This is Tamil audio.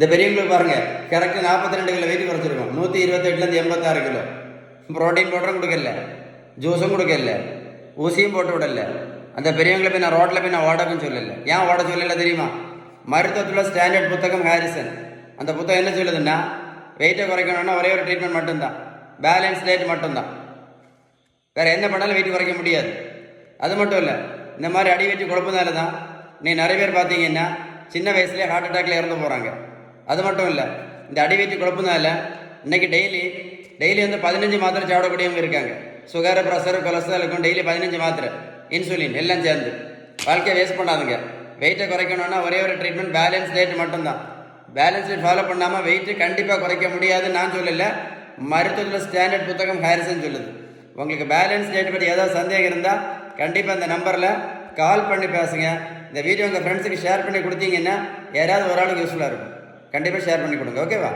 இந்த பெரியவங்களுக்கு பாருங்கள் கரெக்டாக 42 கிலோ வெயிட் குறைச்சிருக்கும். 128லேருந்து 86 கிலோ. ப்ரோட்டீன் பவுடரும் கொடுக்கல, ஜூஸும் கொடுக்கல, ஊசியும் போட்டு விடல. அந்த பெரியவங்களை போய் நான் ரோட்டில் போய் நான் ஓடக்குன்னு சொல்லலை. ஏன் ஓட சொல்லலை தெரியுமா? மருத்துவத்தில் ஸ்டாண்டர்ட் புத்தகம் ஹாரிசன். அந்த புத்தகம் என்ன சொல்லுதுன்னா, வெயிட்டை குறைக்கணும்னா ஒரே ஒரு ட்ரீட்மெண்ட் மட்டும்தான், பேலன்ஸ் டயட் மட்டும்தான். வேறு என்ன பண்ணாலும் வெயிட் குறைக்க முடியாது. அது மட்டும் இல்லை, இந்த மாதிரி அடி வெயிட்டு குழப்பதால தான் நீ நிறைய பேர் பார்த்தீங்கன்னா சின்ன வயசுலேயே ஹார்ட் அட்டாக்ல இறந்து போகிறாங்க. அது மட்டும் இல்லை, இந்த அடி வெயிட்டு குழப்பதால இன்றைக்கி டெய்லி வந்து 15 மாத்திரை சாப்பிடக்கூடியவங்க இருக்காங்க. சுகர், ப்ரெஷர், கொலஸ்ட்ராலுக்கும் டெய்லி 15 மாத்திரை, இன்சுலின் எல்லாம் சேர்ந்து. வாழ்க்கையை வேஸ்ட் பண்ணாதுங்க. வெயிட்டை குறைக்கணும்னா ஒரே ஒரு ட்ரீட்மெண்ட், பேலன்ஸ் டயட் மட்டும்தான். பேலன்ஸ் டயட் ஃபாலோ பண்ணாமல் வெயிட்டு கண்டிப்பாக குறைக்க முடியாதுன்னு நான் சொல்லலை, மருத்துவத்தில் ஸ்டாண்டர்ட் புத்தகம் ஹாரிசன் சொல்லுது. உங்களுக்கு பேலன்ஸ் டயட் பற்றி ஏதாவது சந்தேகம் இருந்தால் கண்டிப்பாக இந்த நம்பரில் கால் பண்ணி பேசுங்க. இந்த வீடியோ உங்கள் ஃப்ரெண்ட்ஸுக்கு ஷேர் பண்ணி கொடுத்தீங்கன்னா யாராவது ஒரு ஆளுக்கு யூஸ்ஃபுல்லாக இருக்கும். கண்டிப்பாக ஷேர் பண்ணி கொடுங்க. ஓகேவா?